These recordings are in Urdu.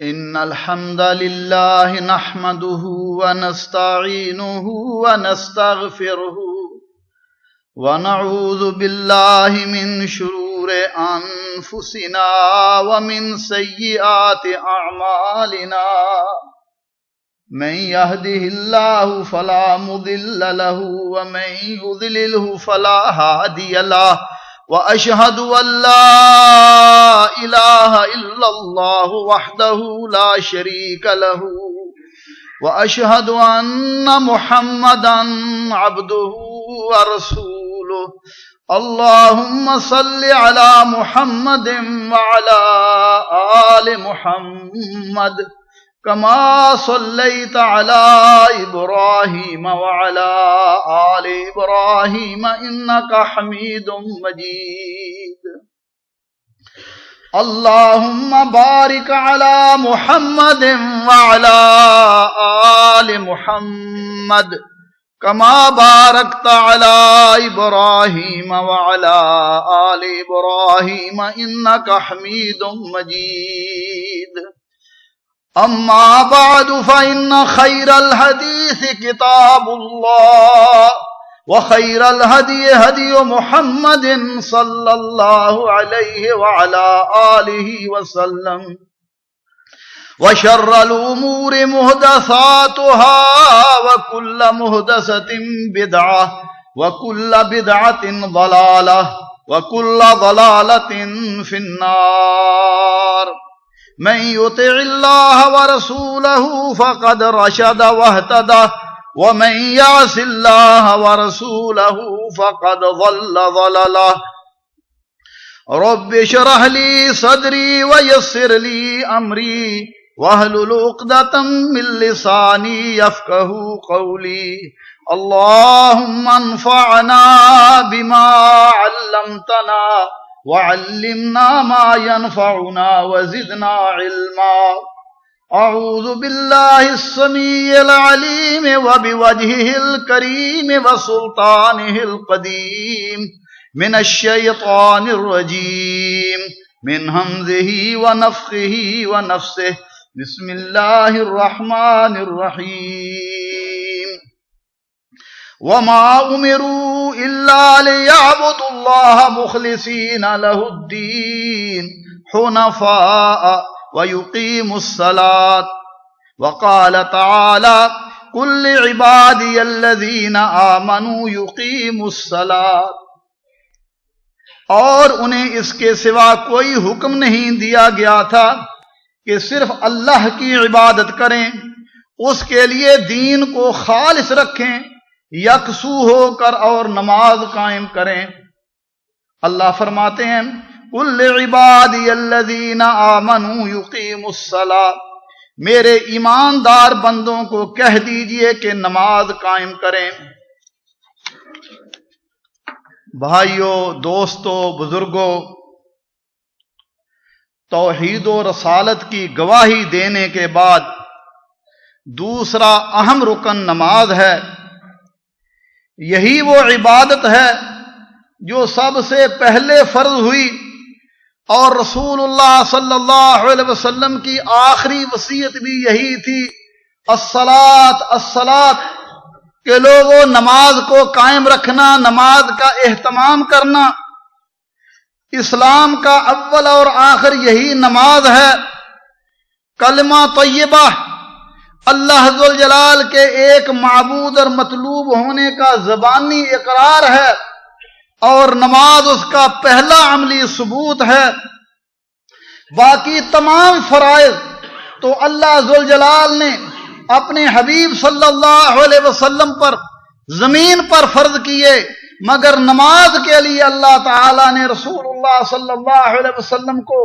إن الحمد لله نحمده ونستعينه ونستغفره ونعوذ بالله من شرور أنفسنا ومن سيئات أعمالنا من يهده الله فلا مضل له ومن يضلله فلا هادي له وأشهد أن لا إله إلا الله وحده لا شريك له وأشهد أن محمدا عبده ورسوله اللهم صل على محمد وعلى آل محمد كما صليت على إبراهيم وعلى آل إبراهيم إنك حميد مجيد اللهم بارك على محمد وعلى آل محمد كما باركت على إبراهيم وعلى آل إبراهيم إنك حميد مجيد أما بعد فإن خير الحديث كتاب الله وخير الهدي هدي محمد صلى الله عليه وعلى آله وسلم وشر الأمور محدثاتها وكل محدثة بدعة وكل بدعة ضلالة وكل ضلالة في النار من يطع الله ورسوله فقد رشد واهتدى ومن يعص الله ورسوله فقد ضل ضلالا رب اشرح لي صدري ويسر لي أمري واحلل عقدة من لساني يفقهوا قولي اللهم انفعنا بما علمتنا وعلمنا ما ينفعنا وزدنا علما أعوذ بالله السميع العليم وبوجهه الكريم وسلطانه القديم من الشيطان الرجيم من همزه ونفخه ونفسه بسم الله الرحمن الرحيم وما أمروا إلا ليعبدوا الله مخلصين له الدين حنفاء ويقيموا الصلاة وقال تعالى قل لعبادي الذين آمنوا يقيموا الصلاة اور انہیں اس کے سوا کوئی حکم نہیں دیا گیا تھا کہ صرف اللہ کی عبادت کریں، اس کے لیے دین کو خالص رکھیں، یکسو ہو کر اور نماز قائم کریں۔ اللہ فرماتے ہیں قل لعبادی الذین آمنوا یقیموا الصلاۃ، میرے ایماندار بندوں کو کہہ دیجئے کہ نماز قائم کریں۔ بھائیو، دوستو، بزرگو، توحید و رسالت کی گواہی دینے کے بعد دوسرا اہم رکن نماز ہے۔ یہی وہ عبادت ہے جو سب سے پہلے فرض ہوئی اور رسول اللہ صلی اللہ علیہ وسلم کی آخری وصیت بھی یہی تھی، الصلاۃ الصلاۃ، کہ لوگوں نماز کو قائم رکھنا، نماز کا اہتمام کرنا۔ اسلام کا اول اور آخر یہی نماز ہے۔ کلمہ طیبہ اللہ ذوالجلال کے ایک معبود اور مطلوب ہونے کا زبانی اقرار ہے، اور نماز اس کا پہلا عملی ثبوت ہے۔ باقی تمام فرائض تو اللہ ذوالجلال نے اپنے حبیب صلی اللہ علیہ وسلم پر زمین پر فرض کیے، مگر نماز کے لیے اللہ تعالیٰ نے رسول اللہ صلی اللہ علیہ وسلم کو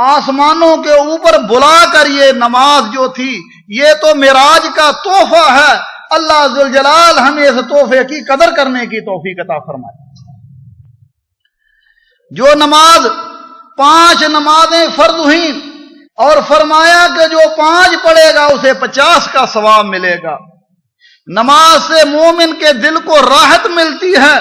آسمانوں کے اوپر بلا کر یہ نماز جو تھی، یہ تو معراج کا تحفہ ہے۔ اللہ ذوالجلال ہمیں اس تحفے کی قدر کرنے کی توفیق عطا فرمائے۔ جو نماز 5 نمازیں فرض ہوئیں اور فرمایا کہ جو 5 پڑھے گا اسے 50 کا ثواب ملے گا۔ نماز سے مومن کے دل کو راحت ملتی ہے،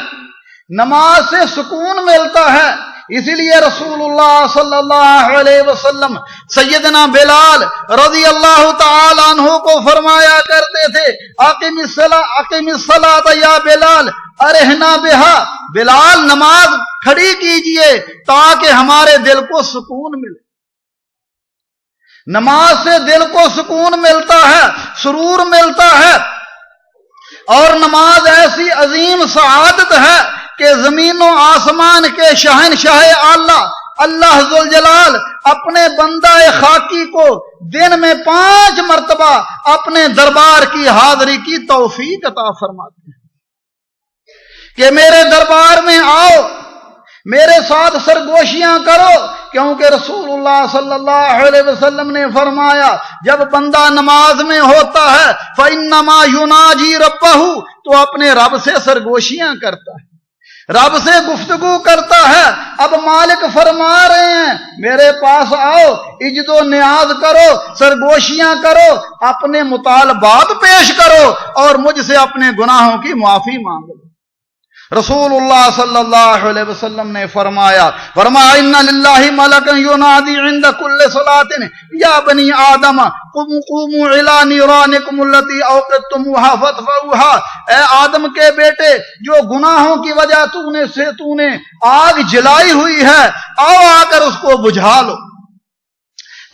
نماز سے سکون ملتا ہے، اسی لیے رسول اللہ صلی اللہ علیہ وسلم سیدنا بلال رضی اللہ تعالی عنہ کو فرمایا کرتے تھے اقم الصلاۃ یا بلال ارحنا بہا، بلال نماز کھڑی کیجئے تاکہ ہمارے دل کو سکون ملے۔ نماز سے دل کو سکون ملتا ہے، سرور ملتا ہے، اور نماز ایسی عظیم سعادت ہے کہ زمین و آسمان کے شہنشاہ اعلیٰ اللہ ذوالجلال اپنے بندہ خاکی کو دن میں 5 مرتبہ اپنے دربار کی حاضری کی توفیق عطا فرماتے ہیں کہ میرے دربار میں آؤ، میرے ساتھ سرگوشیاں کرو، کیونکہ رسول اللہ صلی اللہ علیہ وسلم نے فرمایا جب بندہ نماز میں ہوتا ہے فَإِنَّمَا يُنَاجِي رَبَّهُ، تو اپنے رب سے سرگوشیاں کرتا ہے، رب سے گفتگو کرتا ہے۔ اب مالک فرما رہے ہیں میرے پاس آؤ، عجز و نیاز کرو، سرگوشیاں کرو، اپنے مطالبات پیش کرو اور مجھ سے اپنے گناہوں کی معافی مانگو۔ رسول اللہ صلی اللہ علیہ وسلم نے فرمایا ان للہ ملکا ینادی عند کل صلاۃ یا بنی آدم قوموا الی نیرانکم التی اوقدتموها فاطفئوها، اے آدم کے بیٹے جو گناہوں کی وجہ تو نے آگ جلائی ہوئی ہے، آؤ آ کر اس کو بجھا لو۔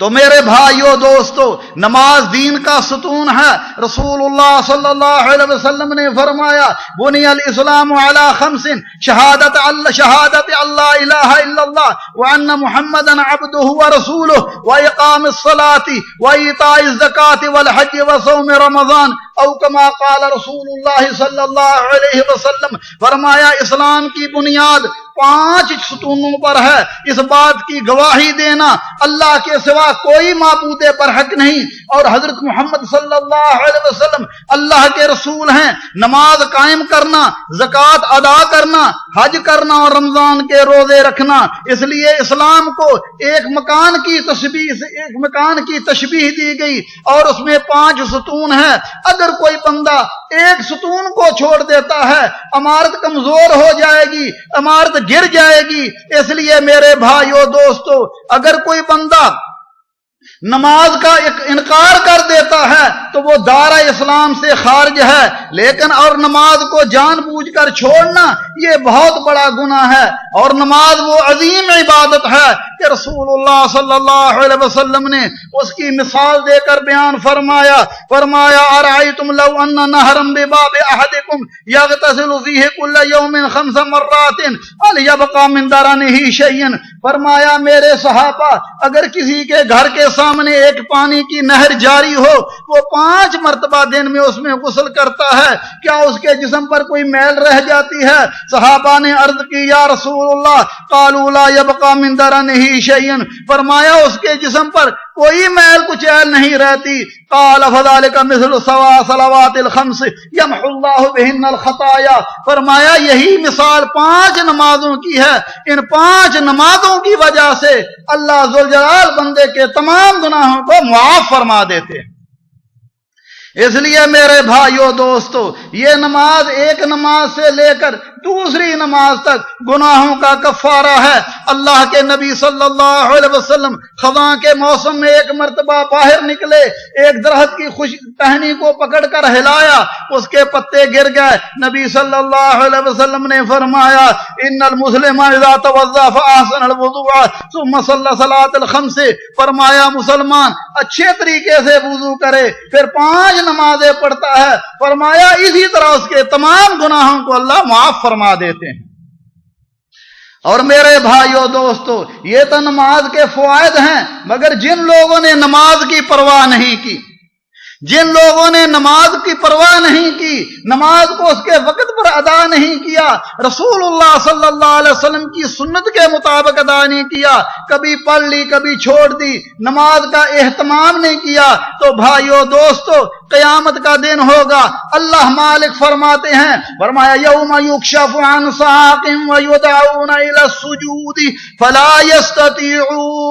تو میرے بھائیو دوستو، نماز دین کا ستون ہے۔ رسول اللہ صلی اللہ علیہ وسلم نے فرمایا بنی الاسلام علی 5 شہادت اللہ الہ الا اللہ وان محمدا عبدہ ورسولہ واقام الصلاۃ وایتاء الزکاۃ والحج وصوم رمضان او کما قال رسول اللہ صلی اللہ علیہ وسلم، فرمایا اسلام کی بنیاد 5 ستونوں پر ہے۔ اس بات کی گواہی دینا اللہ کے سوا کوئی معبود برحق نہیں، اور حضرت محمد صلی اللہ علیہ وسلم اللہ کے رسول ہیں۔ نماز قائم کرنا، زکوٰۃ ادا کرنا، حج کرنا اور رمضان کے روزے رکھنا۔ اس لیے اسلام کو ایک مکان کی تشبیہ دی گئی اور اس میں 5 ستون ہیں۔ اگر کوئی بندہ ایک ستون کو چھوڑ دیتا ہے عمارت کمزور ہو جائے گی، عمارت گر جائے گی۔ اس لیے میرے بھائیو دوستو، اگر کوئی بندہ نماز کا انکار کر دیتا ہے تو وہ دائرہ اسلام سے خارج ہے، لیکن اور نماز کو جان بوجھ کر چھوڑنا یہ بہت بڑا گناہ ہے۔ اور نماز وہ عظیم عبادت ہے کہ رسول اللہ صلی اللہ علیہ وسلم نے اس کی مثال دے کر بیان فرمایا ارأیتم لو ان نہرا بباب احدکم یغتسل فیہ کل یوم 5 مرات هل یبقى من درنہ شیء، فرمایا میرے صحابہ اگر کسی کے گھر کے سامنے ایک پانی کی نہر جاری ہو، وہ 5 مرتبہ دن میں اس میں غسل کرتا ہے، کیا اس کے جسم پر کوئی میل رہ جاتی ہے؟ صحابہ نے عرض کی یا رسول اللہ، قالوا لا يبقى من درنہ شیء، فرمایا اس کے جسم پر کوئی میل کچیل نہیں رہتی۔ قال فذلك مثل صلوات الخمس يمحو الله بهن الخطايا، فرمایا یہی مثال 5 نمازوں کی ہے۔ ان 5 نمازوں کی وجہ سے اللہ ذوالجلال بندے کے تمام گناہوں کو معاف فرما دیتے ہیں۔ اس لیے میرے بھائیو دوستو، یہ نماز ایک نماز سے لے کر دوسری نماز تک گناہوں کا کفارہ ہے۔ اللہ کے نبی صلی اللہ علیہ وسلم خزاں کے موسم میں ایک مرتبہ باہر نکلے، ایک درخت کی خوش ٹہنی کو پکڑ کر ہلایا، اس کے پتے گر گئے۔ نبی صلی اللہ علیہ وسلم نے فرمایا ان المسلم اذا توضأ فاحسن الوضوء ثم صلى صلاة الخمس، فرمایا مسلمان اچھے طریقے سے وضو کرے پھر 5 نمازیں پڑھتا ہے، فرمایا اسی طرح اس کے تمام گناہوں کو اللہ معاف فرما دیتے ہیں۔ اور میرے بھائیو دوستو، یہ تو نماز کے فوائد ہیں، مگر جن لوگوں نے نماز کی پرواہ نہیں کی، جن لوگوں نے نماز کی پرواہ نہیں کی، نماز کو اس کے وقت پر ادا نہیں کیا، رسول اللہ صلی اللہ علیہ وسلم کی سنت کے مطابق ادا نہیں کیا، کبھی پڑھ لی کبھی چھوڑ دی، نماز کا اہتمام نہیں کیا، تو بھائیو دوستو قیامت کا دن ہوگا، اللہ مالک فرماتے ہیں، فرمایا یوم یکشف عن ساق ویدعون الی السجود فلا یستطیعون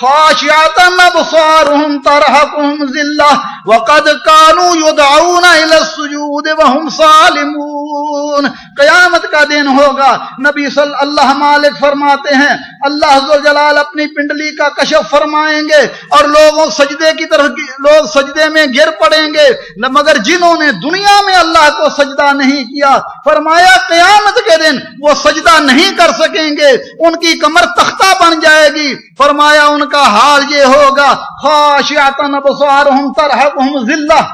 خاشعۃ ابصارهم ترہقهم ذلہ وقد كانوا يدعون الى السجود وهم سالمون. قیامت کا دن ہوگا. نبی صلی اللہ مالک فرماتے ہیں اللہ عز و جلال اپنی پنڈلی کا کشف فرمائیں گے اور لوگ سجدے میں گر پڑیں گے، مگر جنہوں نے دنیا میں اللہ کو سجدہ نہیں کیا، فرمایا قیامت کے دن وہ سجدہ نہیں کر سکیں گے، ان کی کمر تختہ بن جائے گی. فرمایا ان کا حال یہ ہوگا خاشعۃ ابصارہم ترہقہم ذلہ،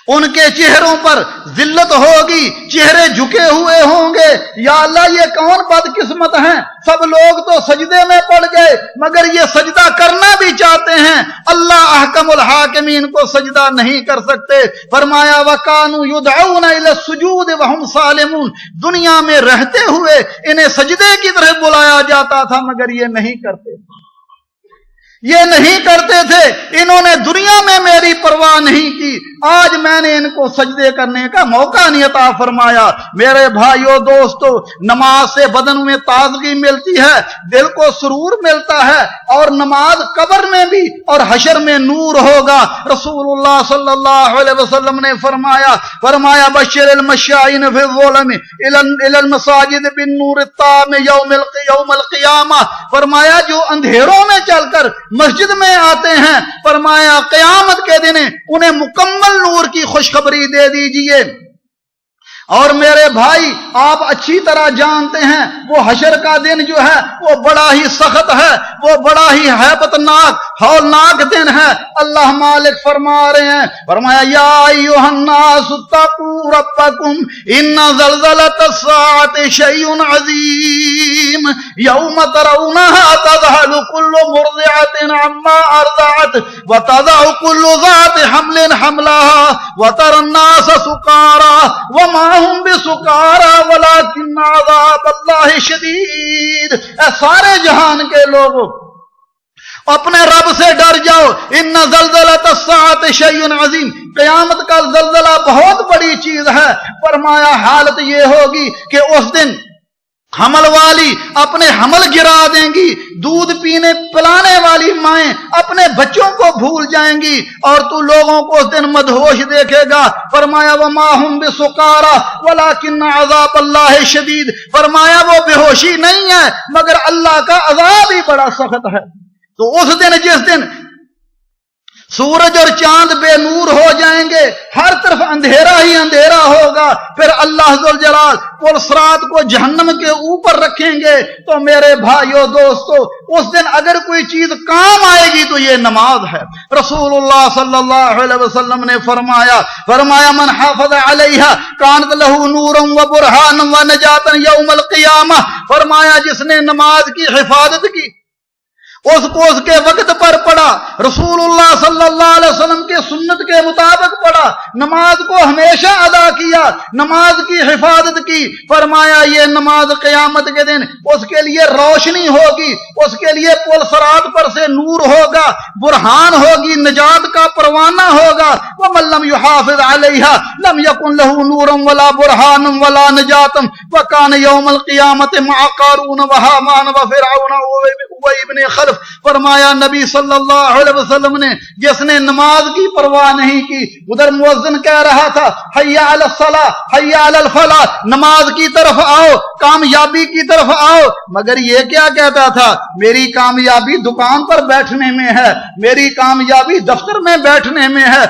ان کے چہروں پر ذلت ہوگی، چہرے جھکے ہوئے ہوں گے. یا اللہ یہ کون بدقسمت ہیں، سب لوگ تو سجدے میں پڑ گئے مگر یہ سجدہ کرنا بھی چاہتے ہیں، اللہ احکم الحاکمین کو سجدہ نہیں کر سکتے. فرمایا وَكَانُوا يُدْعَوْنَ إِلَى السُّجُودِ وَهُمْ سَالِمُونَ، دنیا میں رہتے ہوئے انہیں سجدے کی طرف بلایا جاتا تھا مگر یہ نہیں کرتے، یہ نہیں کرتے تھے. انہوں نے دنیا میں میری پرواہ نہیں کی، آج میں نے ان کو سجدے کرنے کا موقع نہیں عطا فرمایا. میرے بھائیو دوستو، نماز سے بدن میں تازگی ملتی ہے، دل کو سرور ملتا ہے، اور نماز قبر میں بھی اور حشر میں نور ہوگا. رسول اللہ صلی اللہ علیہ وسلم نے فرمایا بشر المشائین فی الظلم الی المساجد بالنور التام یوم القیامہ. فرمایا جو اندھیروں میں چل کر مسجد میں آتے ہیں، فرمایا قیامت کے دن انہیں مکمل نور کی خوشخبری دے دیجئے. اور میرے بھائی آپ اچھی طرح جانتے ہیں وہ حشر کا دن جو ہے وہ بڑا ہی سخت ہے، وہ بڑا ہی ہیبت ناک ہولناک دن ہے. اللہ مالک فرما رہے ہیں، فرمایا یا ایھا الناس اتقوا ربکم ان زلزلۃ الساعۃ شیء عظیم یوم ترونها تذہل کل مرضعۃ عما ارضعت وتضع کل ذات حمل حملها وترى الناس سکارى وما هم بسکارى ولكن عذاب اللہ شدید. اے سارے جہان کے لوگوں اپنے رب سے ڈر جاؤ. ان زلزلۃ الساعۃ شیء عظیم، قیامت کا زلزلہ بہت بڑی چیز ہے. فرمایا حالت یہ ہوگی کہ اس دن حمل والی اپنے حمل گرا دیں گی، دودھ پینے پلانے والی مائیں اپنے بچوں کو بھول جائیں گی، اور تو لوگوں کو اس دن مدہوش دیکھے گا. فرمایا وما هم بسکارى ولكن عذاب اللہ شدید. فرمایا وہ بے ہوشی نہیں ہے مگر اللہ کا عذاب ہی بڑا سخت ہے. تو اس دن جس دن سورج اور چاند بے نور ہو جائیں گے، ہر طرف اندھیرا ہی اندھیرا ہوگا، پھر اللہ ذوالجلال پل صراط کو جہنم کے اوپر رکھیں گے. تو میرے بھائیو دوستو اس دن اگر کوئی چیز کام آئے گی تو یہ نماز ہے. رسول اللہ صلی اللہ علیہ وسلم نے فرمایا من حافظ علیہا کانت لہ نورا و برہانا و نجاتا یوم القیامہ. فرمایا جس نے نماز کی حفاظت کی، اس کو اس کے وقت پر پڑھا، رسول اللہ صلی اللہ علیہ وسلم کے سنت کے مطابق پڑھا، نماز کو ہمیشہ ادا کیا، نماز کی حفاظت کی. فرمایا یہ نماز قیامت کے دن اس کے لیے روشنی ہوگی، اس کے لیے پل صراط پر سے نور ہوگا، برہان ہوگی، نجات کا پروانہ ہوگا. ومن لم يحافظ عليها لم يكن له نور ولا برهان ولا نجاة وكان يوم القيامة مع قارون وهامان وفرعون وابن خلف. فرمایا نبی صلی اللہ علیہ وسلم نے جس نے نماز کی پرواہ نہیں کی، ادھر مؤذن کہہ رہا تھا حی علی الصلاۃ حی علی الفلاح، نماز کی طرف آؤ، کامیابی کی طرف آؤ، مگر یہ کیا کہتا تھا؟ میری کامیابی دکان پر بیٹھنے میں ہے، میری کامیابی دفتر میں بیٹھنے میں ہے،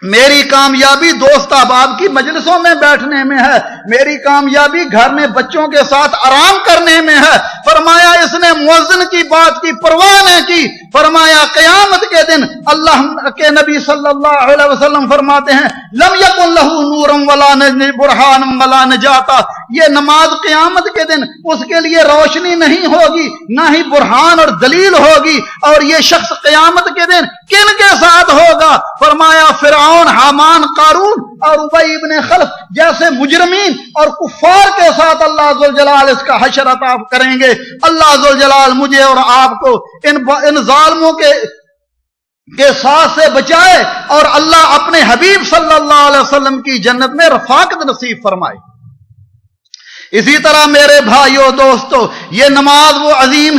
میری کامیابی دوست احباب کی مجلسوں میں بیٹھنے میں ہے، میری کامیابی گھر میں بچوں کے ساتھ آرام کرنے میں ہے. فرمایا اس نے مؤذن کی بات کی پرواہ نہیں کی. فرمایا قیامت کے دن اللہ کے نبی صلی اللہ علیہ وسلم فرماتے ہیں لم یکن لہ نورا ولا برہانا ولا نجاتا. یہ نماز قیامت کے دن اس کے لیے روشنی نہیں ہوگی، نہ ہی برہان اور دلیل ہوگی. اور یہ شخص قیامت کے دن کن کے ساتھ ہوگا؟ فرمایا فرعون، حامان، قارون اور ابی ابن خلف جیسے مجرمین اور کفار کے ساتھ اللہ ذوالجلال اس کا حشر عطا کریں گے. اللہ ذوالجلال مجھے اور آپ کو ان ظالموں کے ساتھ سے بچائے اور اللہ اپنے حبیب صلی اللہ علیہ وسلم کی جنت میں رفاقت نصیب فرمائے. اسی طرح میرے بھائیو دوستو یہ نماز وہ عظیم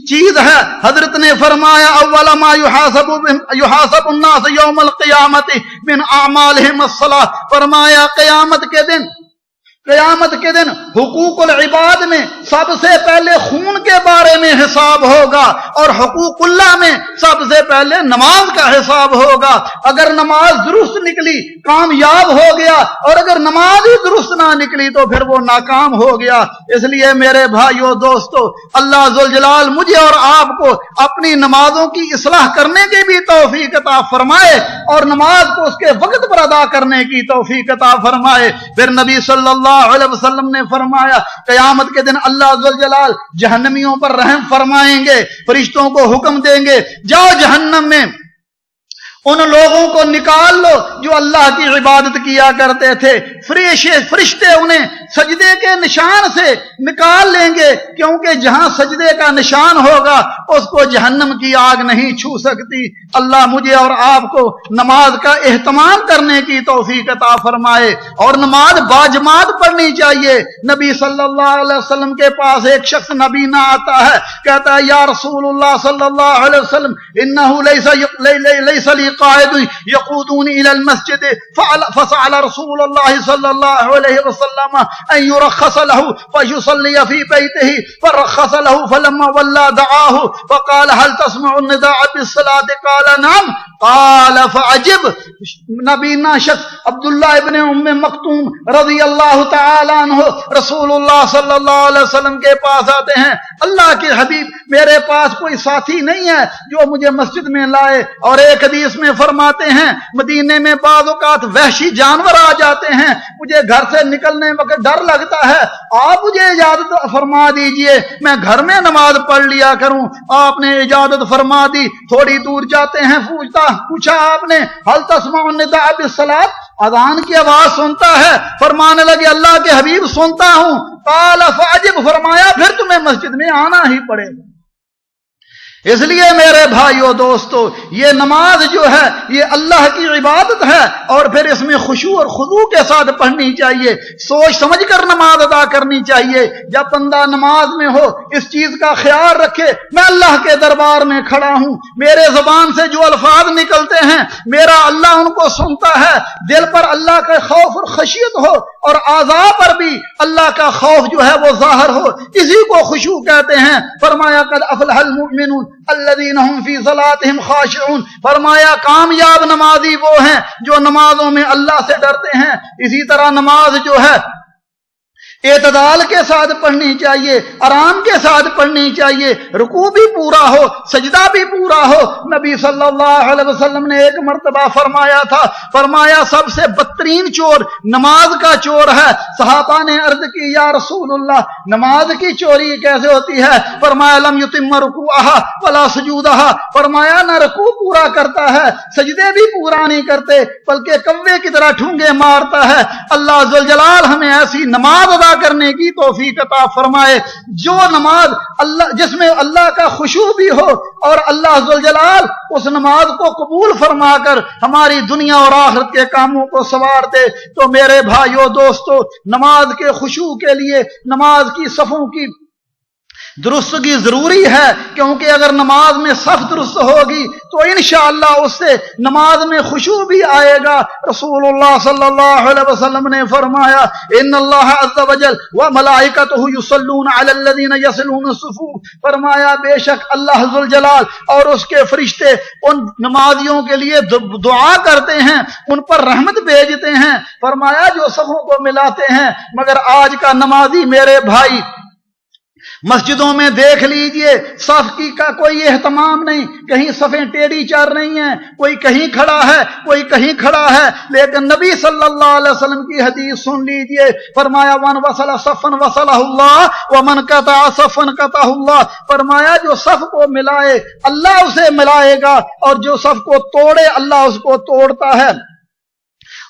چیز ہے۔ حضرت نے فرمایا اول ما یحاسب الناس یوم القیامت من اعمالہم الصلاۃ، فرمایا قیامت کے دن حقوق العباد میں سب سے پہلے خون کے بارے میں حساب ہوگا، اور حقوق اللہ میں سب سے پہلے نماز کا حساب ہوگا۔ اگر نماز درست نکلی کامیاب ہو گیا، اور اگر نماز ہی درست نہ نکلی تو پھر وہ ناکام ہو گیا۔ اس لیے میرے بھائیوں دوستو، اللہ ذوالجلال مجھے اور آپ کو اپنی نمازوں کی اصلاح کرنے کی بھی توفیق عطا فرمائے، اور نماز کو اس کے وقت پر ادا کرنے کی توفیق عطا فرمائے۔ پھر نبی صلی اللہ علیہ وسلم نے فرمایا قیامت کے دن اللہ ذوالجلال جہنمیوں پر رحم فرمائیں گے، فرشتوں کو حکم دیں گے جاؤ جہنم میں ان لوگوں کو نکال لو جو اللہ کی عبادت کیا کرتے تھے۔ فرشتے انہیں سجدے کے نشان سے نکال لیں گے، کیونکہ جہاں سجدے کا نشان ہوگا اس کو جہنم کی آگ نہیں چھو سکتی۔ اللہ مجھے اور آپ کو نماز کا اہتمام کرنے کی توفیق عطا فرمائے، اور نماز باجماعت پڑھنی چاہیے۔ نبی صلی اللہ علیہ وسلم کے پاس ایک شخص نبینا آتا ہے، کہتا ہے یا رسول اللہ صلی اللہ علیہ وسلم انہو لیس لی قائد یقودون الى المسجد فسأل رسول اللہ صلی اللہ علیہ وسلم ان يرخص له فيصلي في بيته فرخص له فلما ولى دعاه فقال هل تسمع النداء بالصلاة قال نعم قال فعجب۔ نبینا شخص عبداللہ ابن ام مکتوم رضی اللہ تعالی عنہ رسول اللہ صلی اللہ علیہ وسلم کے پاس آتے ہیں، اللہ کے حبیب میرے پاس کوئی ساتھی نہیں ہے جو مجھے مسجد میں لائے، اور ایک حدیث میں فرماتے ہیں مدینے میں بعض اوقات وحشی جانور آ جاتے ہیں، مجھے گھر سے نکلنے وقت ڈر لگتا ہے، آپ مجھے اجازت فرما دیجئے میں گھر میں نماز پڑھ لیا کروں۔ آپ نے اجازت فرما دی۔ تھوڑی دور جاتے ہیں، پوچھا آپ نے ہل تسمع النداء بالصلاۃ، اذان کی آواز سنتا ہے؟ فرمانے لگے اللہ کے حبیب سنتا ہوں۔ قال فعجب، فرمایا پھر تمہیں مسجد میں آنا ہی پڑے گا۔ اس لیے میرے بھائیو دوستو، یہ نماز جو ہے یہ اللہ کی عبادت ہے، اور پھر اس میں خشوع اور خضوع کے ساتھ پڑھنی چاہیے، سوچ سمجھ کر نماز ادا کرنی چاہیے۔ جب بندہ نماز میں ہو اس چیز کا خیال رکھے میں اللہ کے دربار میں کھڑا ہوں، میرے زبان سے جو الفاظ نکلتے ہیں میرا اللہ ان کو سنتا ہے، دل پر اللہ کا خوف اور خشیت ہو، اور اعضاء پر بھی اللہ کا خوف جو ہے وہ ظاہر ہو، اسی کو خشوع کہتے ہیں۔ فرمایا قد افلح المؤمنون الذین هم فی صلاتهم خاشعون، فرمایا کامیاب نمازی وہ ہیں جو نمازوں میں اللہ سے ڈرتے ہیں۔ اسی طرح نماز جو ہے اعتدال کے ساتھ پڑھنی چاہیے، آرام کے ساتھ پڑھنی چاہیے، رکوع بھی پورا ہو، سجدہ بھی پورا ہو۔ نبی صلی اللہ علیہ وسلم نے ایک مرتبہ فرمایا تھا، فرمایا سب سے بدترین چور نماز کا چور ہے۔ صحابہ نے عرض کی یا رسول اللہ نماز کی چوری کیسے ہوتی ہے؟ فرمایا لم یتم رکوعها ولا سجودها، فرمایا نہ رکوع پورا کرتا ہے سجدے بھی پورا نہیں کرتے، بلکہ کوے کی طرح ٹھونگے مارتا ہے۔ اللہ ذوالجلال ہمیں ایسی نماز ادا کرنے کی توفیق عطا فرمائے جو نماز اللہ جس میں اللہ کا خشوع بھی ہو، اور اللہ ذوالجلال اس نماز کو قبول فرما کر ہماری دنیا اور آخرت کے کاموں کو سنوار دے۔ تو میرے بھائیو دوستو، نماز کے خشوع کے لیے نماز کی صفوں کی درستگی ضروری ہے، کیونکہ اگر نماز میں صف درست ہوگی تو انشاءاللہ اس سے نماز میں خشوع بھی آئے گا۔ رسول اللہ صلی اللہ علیہ وسلم نے فرمایا ان اللہ عز وجل وملائکتہ یصلون علی الذین یصلون الصفوف، فرمایا بے شک اللہ ذوالجلال اور اس کے فرشتے ان نمازیوں کے لیے دعا کرتے ہیں، ان پر رحمت بھیجتے ہیں۔ فرمایا جو صفوں کو ملاتے ہیں، مگر آج کا نمازی میرے بھائی مسجدوں میں دیکھ لیجئے صف کی کا کوئی اہتمام نہیں، کہیں صفیں ٹیڑھی چار رہی ہیں، کوئی کہیں کھڑا ہے کوئی کہیں کھڑا ہے۔ لیکن نبی صلی اللہ علیہ وسلم کی حدیث سن لیجئے، فرمایا من وصل صفا وصلہ اللہ ومن قطع صفا قطعہ اللہ، فرمایا جو صف کو ملائے اللہ اسے ملائے گا، اور جو صف کو توڑے اللہ اس کو توڑتا ہے۔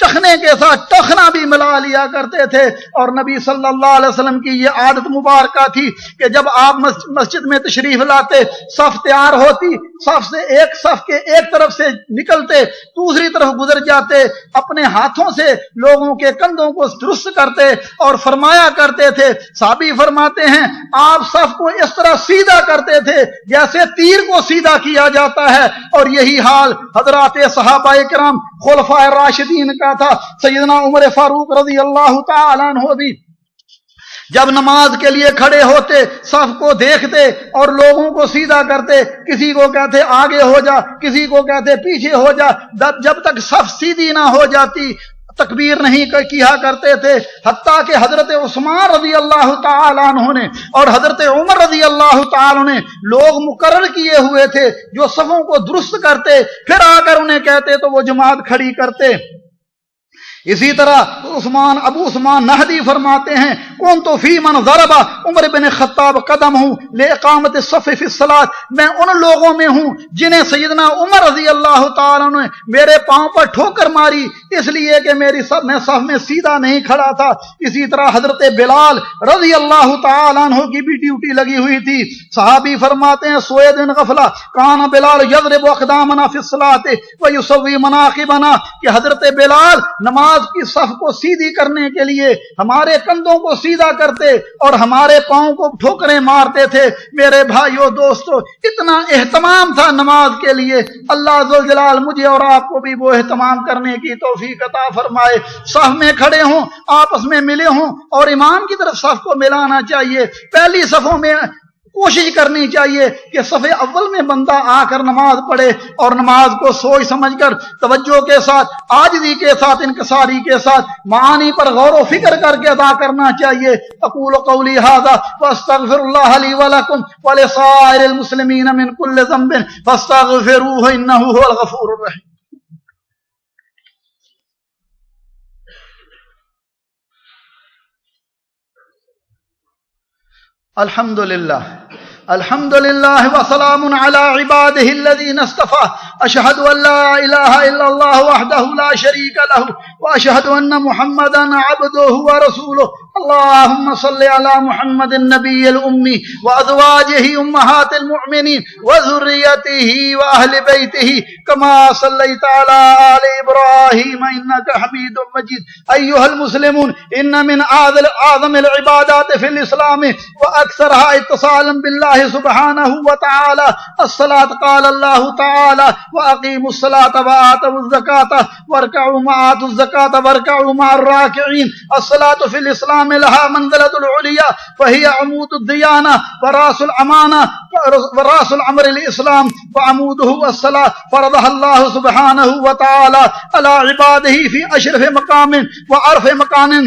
چخنے کے ساتھ ٹخنا بھی ملا لیا کرتے تھے۔ اور نبی صلی اللہ علیہ وسلم کی یہ عادت مبارکہ تھی کہ جب آپ مسجد میں تشریف لاتے، صف تیار ہوتی، صف کے ایک طرف سے نکلتے، دوسری طرف گزر جاتے، اپنے ہاتھوں سے لوگوں کے کندھوں کو درست کرتے اور فرمایا کرتے تھے۔ صحابی فرماتے ہیں آپ صف کو اس طرح سیدھا کرتے تھے جیسے تیر کو سیدھا کیا جاتا ہے، اور یہی حال حضرات صحابہ کرام خلفائے راشدین کا تھا۔ سیدنا عمر فاروق رضی اللہ تعالیٰ عنہ بھی جب نماز کے لیے کھڑے ہوتے، صف کو دیکھتے اور لوگوں کو سیدھا کرتے، کسی کو کہتے آگے ہو جا، کسی کو کہتے پیچھے ہو جا، جب تک صف سیدھی نہ ہو جاتی تکبیر نہیں کیا کرتے تھے۔ حتیٰ کہ حضرت عثمان رضی اللہ تعالیٰ عنہ نے اور حضرت عمر رضی اللہ تعالیٰ عنہ نے لوگ مقرر کیے ہوئے تھے جو صفوں کو درست کرتے، پھر آ کر انہیں کہتے تو وہ جماعت کھڑی کرتے۔ اسی طرح ابو عثمان نہدی فرماتے ہیں کون تو فی من ضرب عمر بن خطاب قدم ہوں لإقامت الصف فی الصلاۃ، میں ان لوگوں میں ہوں جنہیں سیدنا عمر رضی اللہ تعالیٰ نے میرے پاؤں پر ٹھوکر ماری اس لیے کہ میں صف میں سیدھا نہیں کھڑا تھا۔ اسی طرح حضرت بلال رضی اللہ تعالیٰ عنہ کی بھی ڈیوٹی لگی ہوئی تھی۔ صحابی فرماتے ہیں سوید بن غفلہ کان بلال یضرب اقدامنا فی الصلاۃ ویسوی مناقبنا، کہ حضرت بلال نماز کی صف کو سیدھی کرنے کے لیے ہمارے کندھوں کو سیدھا کرتے اور ہمارے پاؤں کو ٹھوکریں مارتے تھے۔ میرے بھائیو دوستو، اتنا اہتمام تھا نماز کے لیے۔ اللہ ذوالجلال مجھے اور آپ کو بھی وہ اہتمام کرنے کی توفیق عطا فرمائے۔ صف میں کھڑے ہوں، آپس میں ملے ہوں اور امام کی طرف صف کو ملانا چاہیے۔ پہلی صفوں میں کوشش کرنی چاہیے کہ صف اول میں بندہ آ کر نماز پڑھے اور نماز کو سوچ سمجھ کر توجہ کے ساتھ، عاجزی کے ساتھ، انکساری کے ساتھ، معانی پر غور و فکر کر کے ادا کرنا چاہیے۔ اقول قولی ھذا واستغفر اللہ لی ولکم ولسائر المسلمین من کل ذنب فاستغفروہ انہ ھو الغفور الرحیم۔ الحمدللہ الحمدللہ وسلام علی عبادہ الذین اصطفى، اشہد ان لا الہ الا اللہ وحدہ لا شریک لہ واشہد ان محمدا عبدہ ورسولہ۔ اللہم صل علی محمد النبی الأمی وازواجہ امہات المؤمنین وذریتہ واہل بیتہ کما صلیت علی آل ابراہیم انک حمید مجید۔ ایھا المسلمون، ان من اعظم العبادات فی الاسلام واکثرها اتصالا باللہ سبحانہ وتعالی الصلاۃ۔ قال اللہ تعالی واقیموا الصلاۃ وآتوا الزکاۃ وارکعوا مع آتوا الزکاۃ وارکعوا مع الراکعین۔ الصلاۃ فی الاسلام لها منزلۃ العلیٰ فہی عمود الدیانہ وراس الامانہ وراس الامر الاسلام وعمودہ الصلاۃ۔ فرضها اللہ سبحانہ وتعالی علی عبادہ فی اشرف مقام وعرف مکان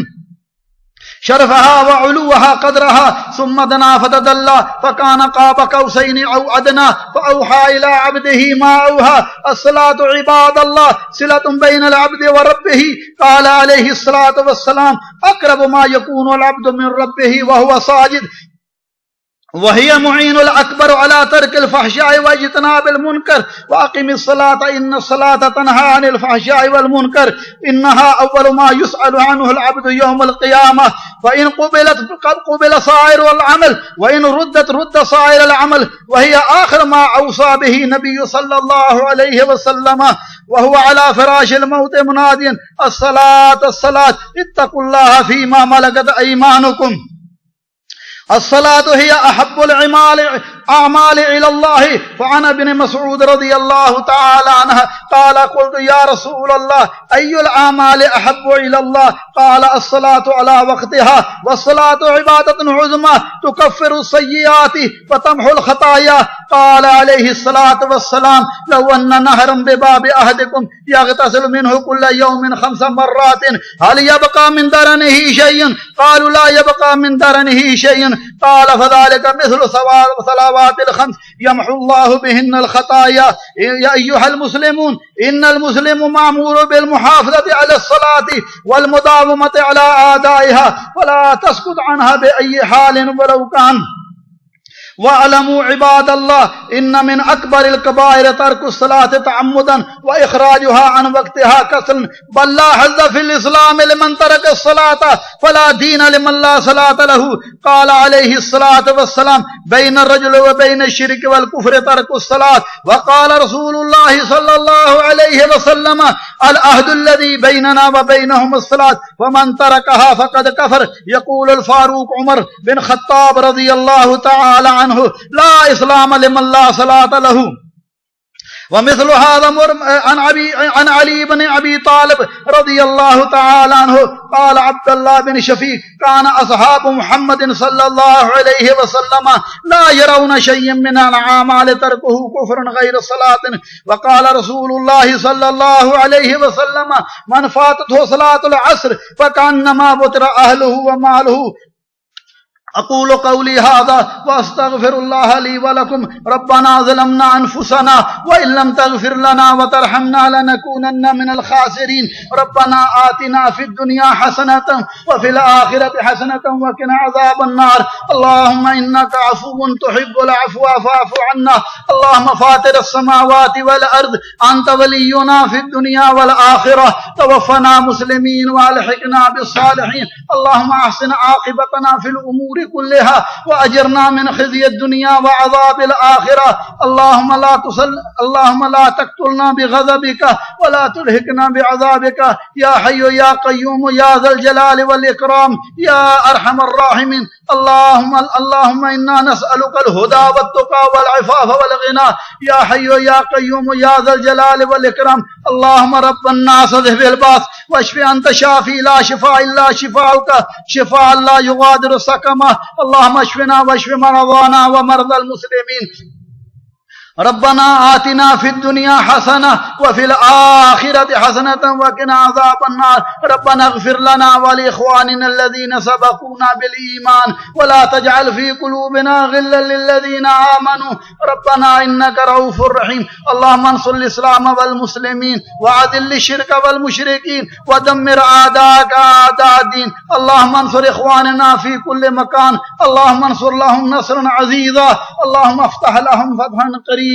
شرفها وعلوها قدرها ثم دنا فتدلى فكان قاب قوسين او ادنى فاوحى الى عبده ما اوحى۔ الصلاة عباد الله صلة بين العبد وربه، قال عليه الصلاة والسلام اقرب ما يكون العبد من ربه وهو ساجد، وهي معين الأكبر على ترك الفحشاء واجتناب المنكر۔ وأقم الصلاة إن الصلاة تنهى عن الفحشاء والمنكر، إنها أول ما يسأل عنه العبد يوم القيامة، فإن قبلت قبل صائر العمل وإن ردت رد صائر العمل، وهي آخر ما أوصى به النبي صلى الله عليه وسلم وهو على فراش الموت مناديا الصلاة الصلاة اتقوا الله فيما ملكت أيمانكم۔ الصلاة هي أحب الأعمال إلى الله۔ فعن ابن مسعود رضي الله تعالى عنه قال قلت يا رسول الله أي الأعمال أحب إلى الله؟ قال الصلاة على وقتها، والصلاة عبادة عظمى تكفر السيئات وتمحو الخطايا۔ قال عليه الصلاة والسلام لو أن نهرا بباب أحدكم يغتسل منه كل يوم 5 مرات هل يبقى من درنه شيء؟ قالوا لا يبقى من درنه شيء۔ قال فذلك مثل صلوات الخمس يمحو الله بهن الخطايا۔ يا أيها المسلمون، إن المسلم مأمور بالمحافظة على الصلاة والمداومة على أدائها ولا تسقط عنها بأي حال ولو كان۔ وَاعْلَمُوا عِبَادَ اللَّهِ إِنَّ مِنْ أَكْبَرِ الْكَبَائِرِ تَرْكُ الصَّلَاةِ تَعَمُّدًا وَإِخْرَاجُهَا عَنْ وَقْتِهَا كَسْلًا بَلْ لَا حَظَّ فِي الْإِسْلَامِ لِمَنْ تَرَكَ الصَّلَاةَ فَلَا دِينَ لِمَنْ لَا صَلَاةَ لَهُ قال عليه الصلاة والسلام بين الرجل وبين الشرك والكفر ترك الصلاة وقال رسول الله صلى الله عليه وسلم العهد الذي بيننا وبينهم الصلاة ومن تركها فقد كفر. يقول الفاروق عمر بن خطاب رضي الله تعالى عنه لا إسلام لمن لا صلاة له. ومثل هذا عن علي بن أبي طالب رضي الله تعالى عنه قال عبد الله بن شفيق كان أصحاب محمد صلى الله عليه وسلم لا يرون شيئا من الأعمال تركه كفر غير صلاة. وقال رسول الله صلى الله عليه وسلم من فاتته صلاة العصر فكأنما وتر أهله وماله. أقول قولي هذا وأستغفر الله لي ولكم. ربنا ظلمنا أنفسنا وإن لم تغفر لنا وترحمنا لنكونن من الخاسرين. ربنا آتنا في الدنيا حسنة وفي الآخرة حسنة وقنا عذاب النار. اللهم إنك عفو تحب العفو فاعف عنا. اللهم فاطر السماوات والأرض أنت ولينا في الدنيا والآخرة توفنا مسلمين والحقنا بالصالحين. اللهم أحسن عاقبتنا في الأمور كلها وأجرنا من خزي الدنيا وعذاب الآخرة. اللهم لا تقتلنا بغضبك ولا تلهكنا بعذابك يا حي يا قيوم يا ذا الجلال والإكرام يا أرحم الراحمين. اللهم إنا نسألك الهدى والتقى والعفاف والغنى يا حي يا قيوم يا ذا الجلال والإكرام. اللهم رب الناس اذهب الباس واشف أنت شافي لا شفاء إلا شفاءك شفاء لا يغادر سقما. اللهم اشفنا واشف مرضانا ومرضى المسلمين. ربنا آتنا في الدنيا حسنة وفي الآخرة حسنة وقنا عذاب النار. ربنا اغفر لنا ولإخواننا الذين سبقونا بالإيمان ولا تجعل في قلوبنا غلا للذين آمنوا ربنا إنك رؤوف رحيم. اللهم انصر الإسلام والمسلمين وأذل الشرك والمشركين ودمر أعداءك أعداء الدين. اللهم انصر إخواننا في كل مكان. اللهم انصر لهم نصرا عزيزا. اللهم افتح لهم فتحا قريبا.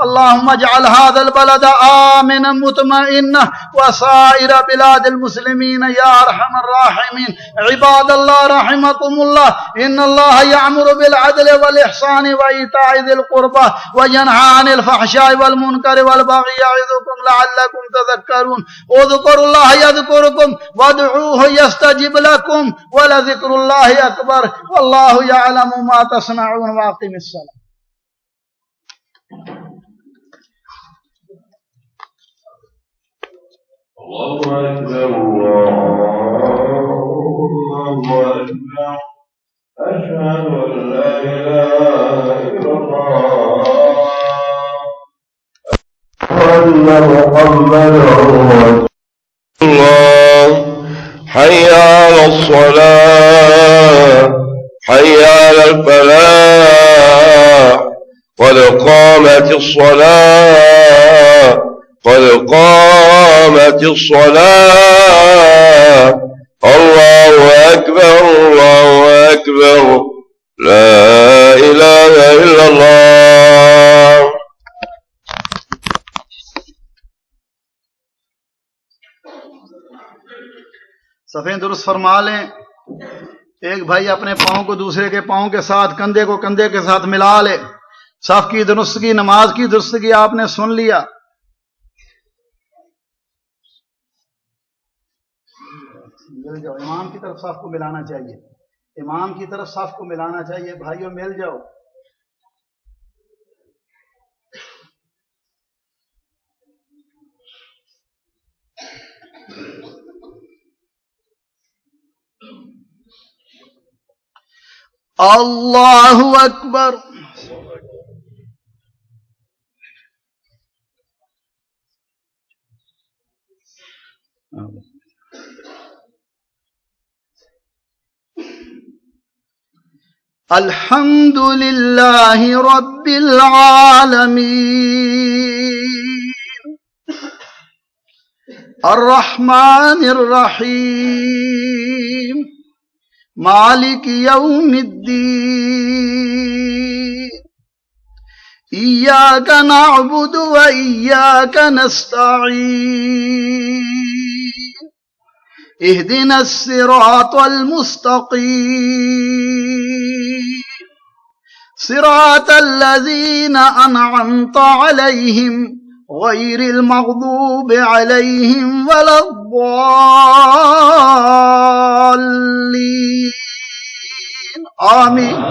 اللهم اجعل هذا البلد آمنا مطمئنا وسائر بلاد المسلمين يا أرحم الراحمين. عباد الله رحمكم الله إن الله يأمر بالعدل والإحسان وإيتاء ذي القربى وينهى عن الفحشاء والمنكر والبغي يعظكم لعلكم تذكرون. اذكروا الله يذكركم وادعوه يستجب لكم ولذكر الله أكبر والله يعلم ما تصنعون. واقم الصلاة. الله أكبر الله أكبر أشهد أن لا إله إلا الله وأن محمدا رسول الله. حي على الصلاة حي على الفلاح قد قامت الصلاة قد قامت الصلاة. الله أكبر الله أكبر لا إله إلا الله. صفیں درست فرما لیں. ایک بھائی اپنے پاؤں کو دوسرے کے پاؤں کے ساتھ کندھے کو کندھے کے ساتھ ملا لے. صف کی درستگی نماز کی درستگی آپ نے سن لیا. مل جاؤ. امام کی طرف صف کو ملانا چاہیے. امام کی طرف صف کو ملانا چاہیے. بھائیوں مل جاؤ. اللہ اکبر. الحمد للہ رب العالمین الرحمن الرحیم مالک یوم الدین إياك نعبد وإياك نستعين اهدنا الصراط المستقيم صراط الذين أنعمت عليهم غير المغضوب عليهم ولا الضالين آمين.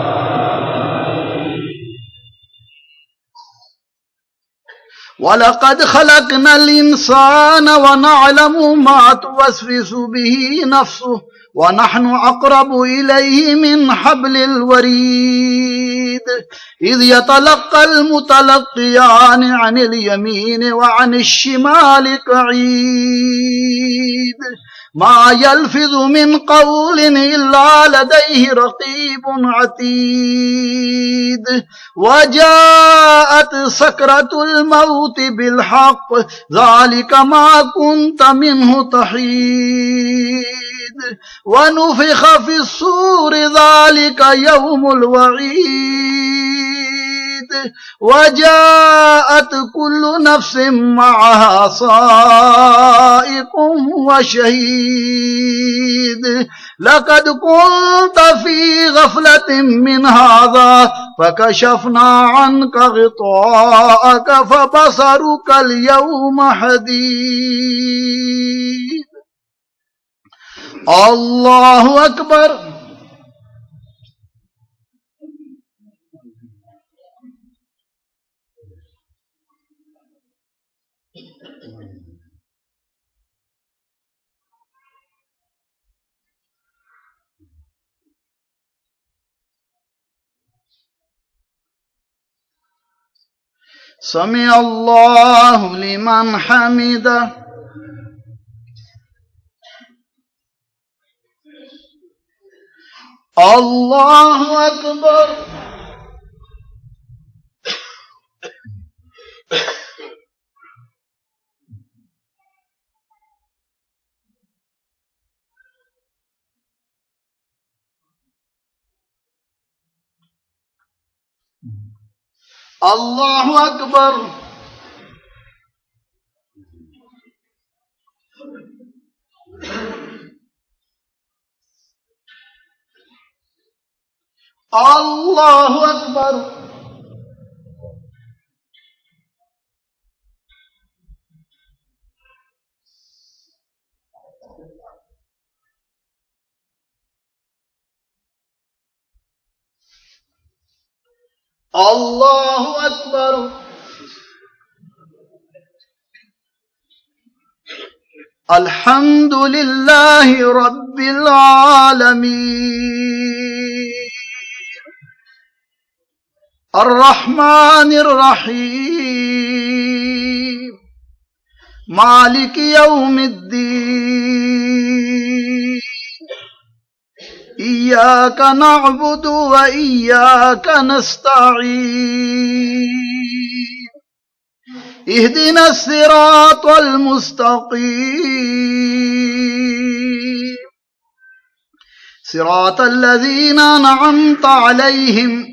وَلَقَدْ خَلَقْنَا الْإِنسَانَ وَنَعْلَمُ مَا تُوَسْوِسُ بِهِ نَفْسُهُ وَنَحْنُ أَقْرَبُ إِلَيْهِ مِنْ حَبْلِ الْوَرِيدِ إِذْ يَتَلَقَّى الْمُتَلَقِّيَانِ عَنِ الْيَمِينِ وَعَنِ الشِّمَالِ قَعِيدٌ ما يلفظ من قول إلا لديه رقيب عتيد وجاءت سكرة الموت بالحق ذلك ما كنت منه تحيد ونفخ في الصور ذلك يوم الوعيد وجاءت كل نفس معها سائق وشهيد لقد كنت في غفلة من هذا فكشفنا عنك غطاءك فبصرك اليوم حديد. الله أكبر. سمع الله لمن حمده. الله أكبر. الله أكبر. الله أكبر. الله أكبر. الحمد لله رب العالمين الرحمن الرحيم مالك يوم الدين إياك نعبد وإياك نستعين اهدنا الصراط المستقيم صراط الذين أنعمت عليهم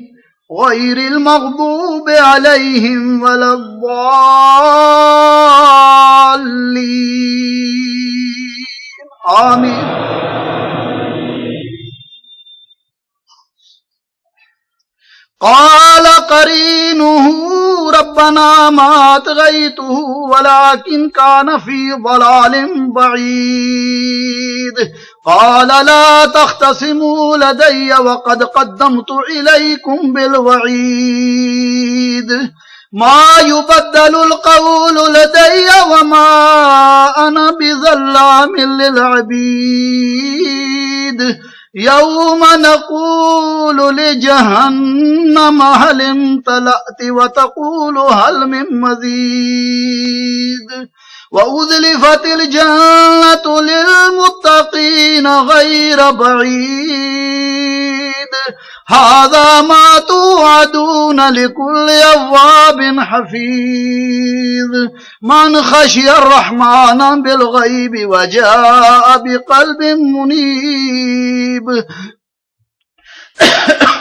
غير المغضوب عليهم ولا الضالين آمين. قال قرينه ربنا ما أطغيته ولكن كان في ضلال بعيد قال لا تختصموا لدي وقد قدمت إليكم بالوعيد ما يبدل القول لدي وما أنا بظلام للعبيد يوم نقول لجهنم هل امتلأت وتقول هل من مزيد وأزلفت الجنة للمتقين غير بعيد هذا ما توعدون لكل أواب حفيظ من خشي الرحمن بالغيب وجاء بقلب منيب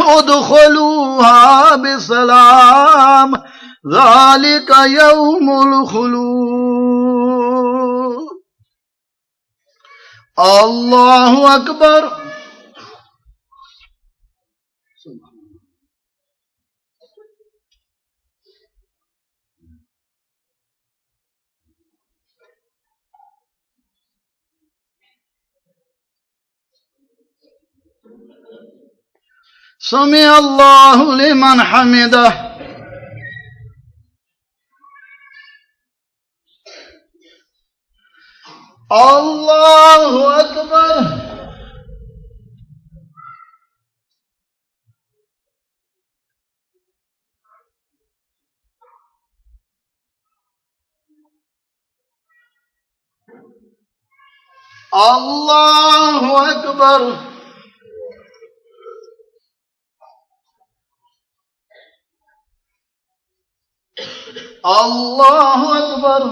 ادخلوها بسلام ذلك يوم الخلود اللہ اکبر سمع اللہ لمن حمدہ اللہ اکبر اللہ اکبر اللہ اکبر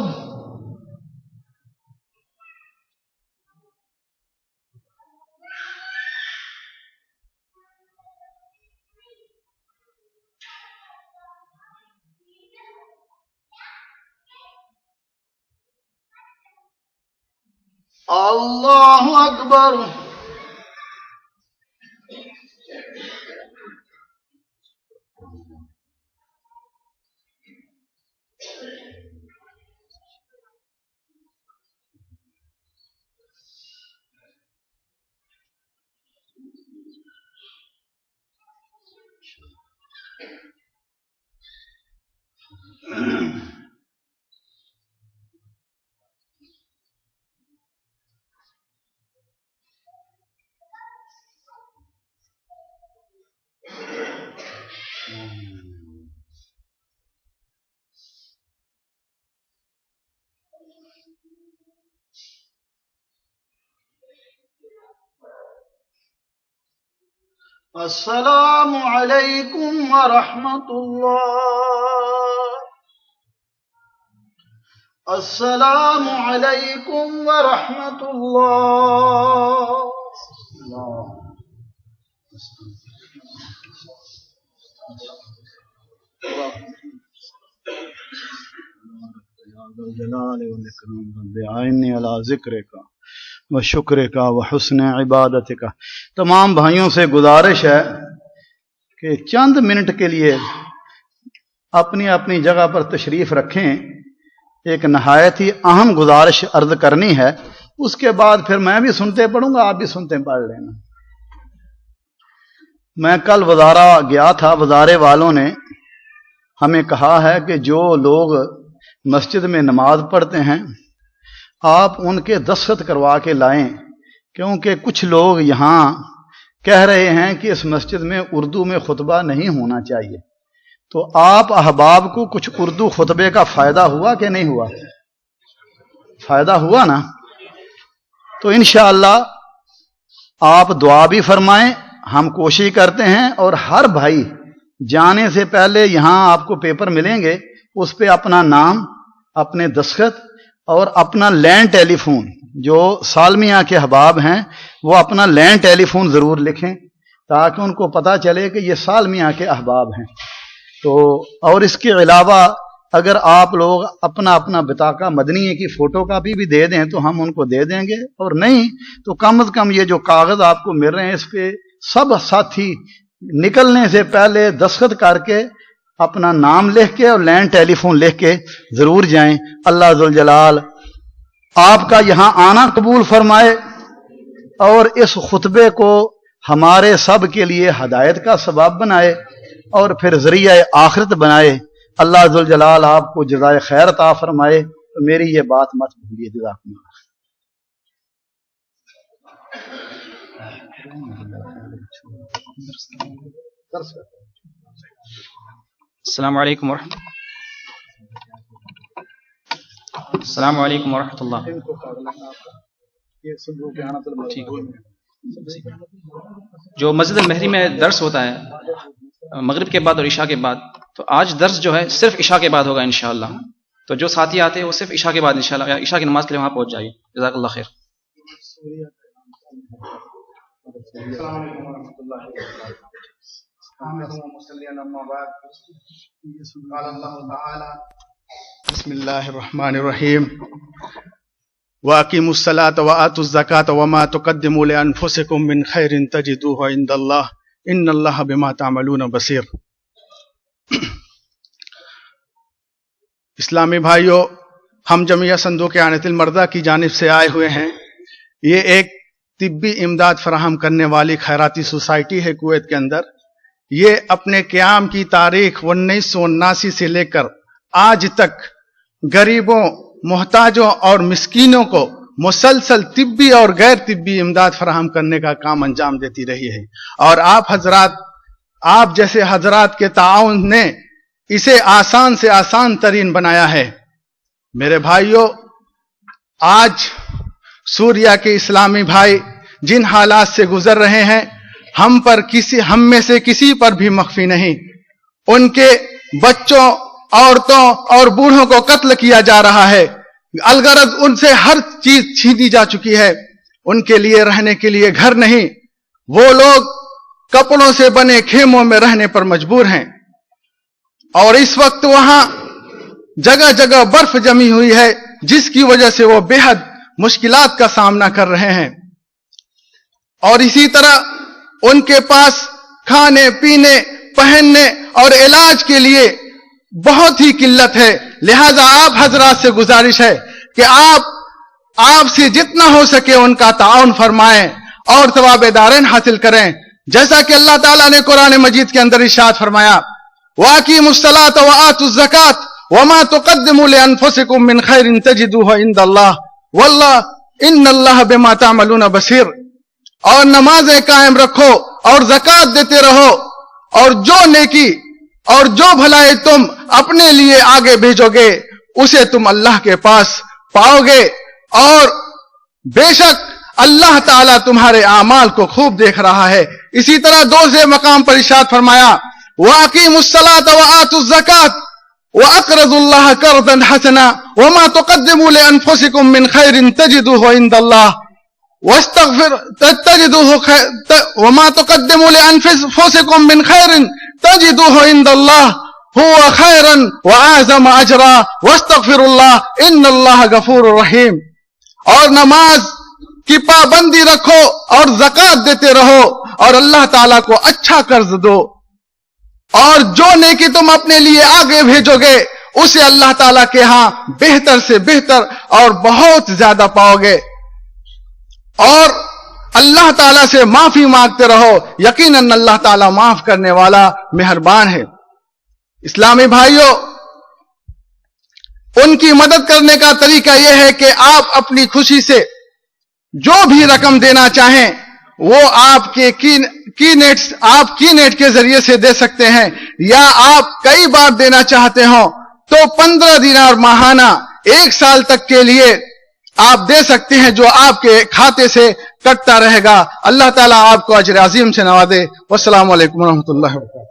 اللہ اکبر السلام علیکم ورحمۃ اللہ السلام علیکم ورحمۃ اللہ جلال والاکرام بعینی علی ذکر کا و شکر کا و حسن عبادت کا۔ تمام بھائیوں سے گزارش ہے کہ چند منٹ کے لیے اپنی اپنی جگہ پر تشریف رکھیں، ایک نہایت ہی اہم گزارش عرض کرنی ہے، اس کے بعد پھر میں بھی سنتے پڑھوں گا، آپ بھی سنتے پڑھ لینا۔ میں کل وزارہ گیا تھا، وزارے والوں نے ہمیں کہا ہے کہ جو لوگ مسجد میں نماز پڑھتے ہیں آپ ان کے دستخط کروا کے لائیں، کیونکہ کچھ لوگ یہاں کہہ رہے ہیں کہ اس مسجد میں اردو میں خطبہ نہیں ہونا چاہیے، تو آپ احباب کو کچھ اردو خطبے کا فائدہ ہوا کہ نہیں ہوا؟ فائدہ ہوا نا؟ تو انشاءاللہ آپ دعا بھی فرمائیں، ہم کوشش کرتے ہیں، اور ہر بھائی جانے سے پہلے یہاں آپ کو پیپر ملیں گے، اس پہ اپنا نام، اپنے دستخط اور اپنا لینڈ ٹیلی فون، جو سالمیہ کے احباب ہیں وہ اپنا لینڈ ٹیلی فون ضرور لکھیں تاکہ ان کو پتہ چلے کہ یہ سالمیہ کے احباب ہیں۔ تو اور اس کے علاوہ اگر آپ لوگ اپنا اپنا بطاقہ مدنیہ کی فوٹو کاپی بھی دے دیں تو ہم ان کو دے دیں گے، اور نہیں تو کم از کم یہ جو کاغذ آپ کو مل رہے ہیں اس پہ سب ساتھی نکلنے سے پہلے دستخط کر کے اپنا نام لکھ کے اور لینڈ ٹیلی فون لکھ کے ضرور جائیں۔ اللہ ذوالجلال آپ کا یہاں آنا قبول فرمائے اور اس خطبے کو ہمارے سب کے لیے ہدایت کا سبب بنائے اور پھر ذریعہ آخرت بنائے۔ اللہ ذوالجلال آپ کو جزائے خیر عطا فرمائے۔ تو میری یہ بات مت بھولیے۔ جزاکم اللہ۔ السلام علیکم ورحمۃ اللہ۔ جو مسجد المہری میں درس ہوتا ہے مغرب کے بعد اور عشاء کے بعد، تو آج درس جو ہے صرف عشاء کے بعد ہوگا انشاءاللہ، تو جو ساتھی آتے ہیں وہ صرف عشاء کے بعد انشاءاللہ عشاء کی نماز کے لیے وہاں پہنچ جائیے۔ جزاک اللہ خیر۔ بسم اللہ الرحمن الرحیم وَأَقِيمُوا الصَّلَاةَ وَآتُوا الزَّكَاةَ وَمَا تُقَدِّمُوا لِأَنفُسِكُم مِّن خَيْرٍ تَجِدُوهُ عِندَ اللَّهِ إِنَّ اللَّهَ بِمَا تَعْمَلُونَ بَصِيرٌ۔ اسلامی بھائیوں، ہم جمعیہ صندوق اعانۃ المرضى کی جانب سے آئے ہوئے ہیں۔ یہ ایک طبی امداد فراہم کرنے والی خیراتی سوسائٹی ہے کویت کے اندر۔ یہ اپنے قیام کی تاریخ 1979 سے لے کر آج تک غریبوں، محتاجوں اور مسکینوں کو مسلسل طبی اور غیر طبی امداد فراہم کرنے کا کام انجام دیتی رہی ہے، اور آپ جیسے حضرات کے تعاون نے اسے آسان سے آسان ترین بنایا ہے۔ میرے بھائیوں، آج سوریہ کے اسلامی بھائی جن حالات سے گزر رہے ہیں، ہم میں سے کسی پر بھی مخفی نہیں۔ ان کے بچوں، عورتوں اور بوڑھوں کو قتل کیا جا رہا ہے۔ الغرض ان سے ہر چیز چھینی جا چکی ہے۔ ان کے لیے رہنے کے لیے گھر نہیں، وہ لوگ کپڑوں سے بنے خیموں میں رہنے پر مجبور ہیں، اور اس وقت وہاں جگہ جگہ برف جمی ہوئی ہے، جس کی وجہ سے وہ بے حد مشکلات کا سامنا کر رہے ہیں۔ اور اسی طرح ان کے پاس کھانے، پینے، پہننے اور علاج کے لیے بہت ہی قلت ہے۔ لہذا آپ حضرات سے گزارش ہے کہ آپ سے جتنا ہو سکے ان کا تعاون فرمائیں اور ثواب دارین حاصل کریں، جیسا کہ اللہ تعالیٰ نے قرآن مجید کے اندر ارشاد فرمایا، وَأَقِيمُوا الصَّلَاةَ وَآتُوا الزَّكَاةَ وَمَا تُقَدِّمُوا لِأَنفُسِكُم مِّن خَيْرٍ تَجِدُوهُ عِندَ اللَّهِ وَاللَّهُ إِنَّ اللَّهَ بِمَا تَعْمَلُونَ بَصِيرٌ۔ اور نمازیں قائم رکھو اور زکوٰۃ دیتے رہو، اور جو نیکی اور جو بھلائی تم اپنے لیے آگے بھیجو گے اسے تم اللہ کے پاس پاؤ گے، اور بے شک اللہ تعالیٰ تمہارے اعمال کو خوب دیکھ رہا ہے۔ اسی طرح دوسرے مقام پر ارشاد فرمایا، وَأَقِيمُوا الصَّلَاةَ وَآتُوا الزَّكَاةَ وَأَقْرِضُوا اللَّهَ قَرْضًا حَسَنًا وَمَا تُقَدِّمُوا لِأَنفُسِكُم مِّن خَيْرٍ تَجِدُوهُ عِندَ اللَّهِ وَمَا تُقَدِّمُوا لِأَنفُسِكُم مِّن خَيْرٍ تَجِدُوهُ عِندَ اللَّهِ هُوَ خَيْرًا وَأَعْظَمَ أَجْرًا وَاسْتَغْفِرُوا اللَّهَ إِنَّ اللَّهَ غَفُورٌ رَحِيمٌ۔ اور نماز کی پابندی رکھو اور زکوٰۃ دیتے رہو، اور اللہ تعالیٰ کو اچھا قرض دو، اور جو نیکی تم اپنے لیے آگے بھیجو گے اسے اللہ تعالیٰ کے ہاں بہتر سے بہتر اور بہت زیادہ پاؤ گے، اور اللہ تعالیٰ سے معافی مانگتے رہو، یقیناً اللہ تعالیٰ معاف کرنے والا مہربان ہے۔ اسلامی بھائیوں، ان کی مدد کرنے کا طریقہ یہ ہے کہ آپ اپنی خوشی سے جو بھی رقم دینا چاہیں وہ آپ کی نیٹ کے ذریعے سے دے سکتے ہیں، یا آپ کئی بار دینا چاہتے ہوں تو 15 دینار ماہانہ 1 سال تک کے لیے آپ دے سکتے ہیں، جو آپ کے کھاتے سے کٹتا رہے گا۔ اللہ تعالیٰ آپ کو اجر عظیم سے نوازے۔ والسلام علیکم ورحمۃ اللہ وبرکاتہ۔